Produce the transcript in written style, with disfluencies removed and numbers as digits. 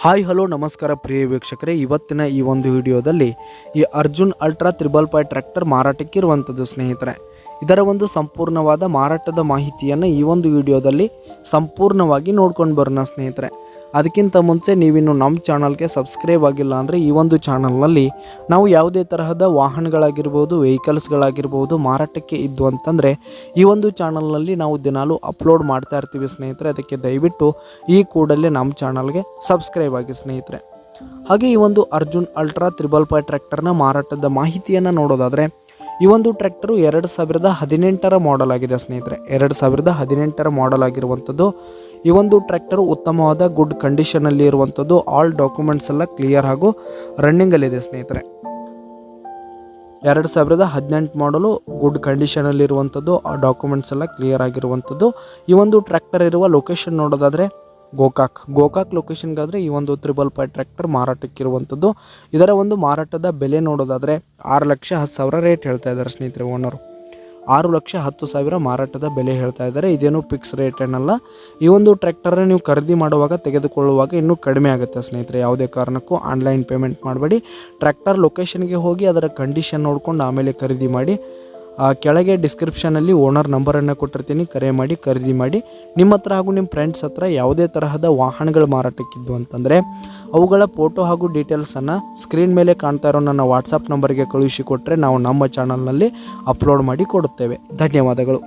Hi hello ನಮಸ್ಕಾರ ಪ್ರಿಯ ವೀಕ್ಷಕರೇ, ಇವತ್ತಿನ ಈ ಒಂದು ವಿಡಿಯೋದಲ್ಲಿ ಈ ಅರ್ಜುನ್ ಅಲ್ಟ್ರಾ 555 ಟ್ರ್ಯಾಕ್ಟರ್ ಮಾರಾಟಕ್ಕಿರುವಂಥದ್ದು ಸ್ನೇಹಿತರೆ. ಇದರ ಒಂದು ಸಂಪೂರ್ಣವಾದ ಮಾರಾಟದ ಮಾಹಿತಿಯನ್ನು ಈ ಒಂದು ವಿಡಿಯೋದಲ್ಲಿ ಸಂಪೂರ್ಣವಾಗಿ ನೋಡ್ಕೊಂಡು ಬರೋಣ ಸ್ನೇಹಿತರೆ. ಅದಕ್ಕಿಂತ ಮುಂಚೆ ನೀವಿನ್ನು ನಮ್ಮ ಚಾನಲ್ಗೆ ಸಬ್ಸ್ಕ್ರೈಬ್ ಆಗಿಲ್ಲ ಅಂದರೆ ಈ ಒಂದು ಚಾನಲ್ನಲ್ಲಿ ನಾವು ಯಾವುದೇ ತರಹದ ವಾಹನಗಳಾಗಿರ್ಬೋದು, ವೆಹಿಕಲ್ಸ್ಗಳಾಗಿರ್ಬೋದು ಮಾರಾಟಕ್ಕೆ ಇದ್ದು ಅಂತಂದರೆ ಈ ಒಂದು ಚಾನಲ್ನಲ್ಲಿ ನಾವು ದಿನಾಲೂ ಅಪ್ಲೋಡ್ ಮಾಡ್ತಾ ಇರ್ತೀವಿ ಸ್ನೇಹಿತರೆ. ಅದಕ್ಕೆ ದಯವಿಟ್ಟು ಈ ಕೂಡಲೇ ನಮ್ಮ ಚಾನಲ್ಗೆ ಸಬ್ಸ್ಕ್ರೈಬ್ ಆಗಿ ಸ್ನೇಹಿತರೆ. ಹಾಗೆ ಈ ಒಂದು ಅರ್ಜುನ್ ಅಲ್ಟ್ರಾ 555 ಟ್ರ್ಯಾಕ್ಟರ್ನ ಮಾರಾಟದ ಮಾಹಿತಿಯನ್ನು ನೋಡೋದಾದರೆ, ಈ ಒಂದು ಟ್ರ್ಯಾಕ್ಟರು 2018ರ ಮಾಡೆಲ್ ಆಗಿದೆ ಸ್ನೇಹಿತರೆ. 2018ರ ಮಾಡೆಲ್ ಆಗಿರುವಂಥದ್ದು. ಈ ಒಂದು ಟ್ರ್ಯಾಕ್ಟರು ಉತ್ತಮವಾದ ಗುಡ್ ಕಂಡೀಷನಲ್ಲಿ ಇರುವಂಥದ್ದು. ಆಲ್ ಡಾಕ್ಯುಮೆಂಟ್ಸ್ ಎಲ್ಲ ಕ್ಲಿಯರ್ ಹಾಗೂ ರನ್ನಿಂಗಲ್ಲಿದೆ ಸ್ನೇಹಿತರೆ. 2018 ಮಾಡಲು ಗುಡ್ ಕಂಡೀಷನಲ್ಲಿ ಇರುವಂಥದ್ದು. ಆ ಡಾಕ್ಯುಮೆಂಟ್ಸ್ ಎಲ್ಲ ಕ್ಲಿಯರ್ ಆಗಿರುವಂಥದ್ದು. ಈ ಒಂದು ಟ್ರ್ಯಾಕ್ಟರ್ ಇರುವ ಲೊಕೇಶನ್ ನೋಡೋದಾದರೆ ಗೋಕಾಕ್ ಲೊಕೇಶನ್ಗಾದರೆ ಈ ಒಂದು 555 ಟ್ರ್ಯಾಕ್ಟರ್ ಮಾರಾಟಕ್ಕಿರುವಂಥದ್ದು. ಇದರ ಒಂದು ಮಾರಾಟದ ಬೆಲೆ ನೋಡೋದಾದರೆ 6,10,000 ರೇಟ್ ಹೇಳ್ತಾ ಇದ್ದಾರೆ ಸ್ನೇಹಿತರೆ. ಓನರು 6,10,000 ಮಾರಾಟದ ಬೆಲೆ ಹೇಳ್ತಾ ಇದ್ದಾರೆ. ಇದೇನು ಫಿಕ್ಸ್ ರೇಟ್ ಏನಲ್ಲ. ಈ ಒಂದು ಟ್ರ್ಯಾಕ್ಟರ್ನ ನೀವು ಖರೀದಿ ಮಾಡುವಾಗ, ತೆಗೆದುಕೊಳ್ಳುವಾಗ ಇನ್ನೂ ಕಡಿಮೆ ಆಗುತ್ತೆ ಸ್ನೇಹಿತರೆ. ಯಾವುದೇ ಕಾರಣಕ್ಕೂ ಆನ್ಲೈನ್ ಪೇಮೆಂಟ್ ಮಾಡಬೇಡಿ. ಟ್ರ್ಯಾಕ್ಟರ್ ಲೊಕೇಶನ್ಗೆ ಹೋಗಿ ಅದರ ಕಂಡೀಷನ್ ನೋಡ್ಕೊಂಡು ಆಮೇಲೆ ಖರೀದಿ ಮಾಡಿ. ಕೆಳಗೆ ಡಿಸ್ಕ್ರಿಪ್ಷನಲ್ಲಿ ಓನರ್ ನಂಬರನ್ನು ಕೊಟ್ಟಿರ್ತೀನಿ, ಕರೆ ಮಾಡಿ ಖರೀದಿ ಮಾಡಿ. ನಿಮ್ಮ ಹತ್ರ ಹಾಗೂ ನಿಮ್ಮ ಫ್ರೆಂಡ್ಸ್ ಹತ್ರ ಯಾವುದೇ ತರಹದ ವಾಹನಗಳು ಮಾರಾಟಕ್ಕಿದ್ದು ಅಂತಂದರೆ ಅವುಗಳ ಫೋಟೋ ಹಾಗೂ ಡೀಟೇಲ್ಸನ್ನು ಸ್ಕ್ರೀನ್ ಮೇಲೆ ಕಾಣ್ತಾ ಇರೋ ನನ್ನ ವಾಟ್ಸಪ್ ನಂಬರ್ಗೆ ಕಳುಹಿಸಿ ಕೊಟ್ಟರೆ ನಾವು ನಮ್ಮ ಚಾನಲ್ನಲ್ಲಿ ಅಪ್ಲೋಡ್ ಮಾಡಿ ಕೊಡುತ್ತೇವೆ. ಧನ್ಯವಾದಗಳು.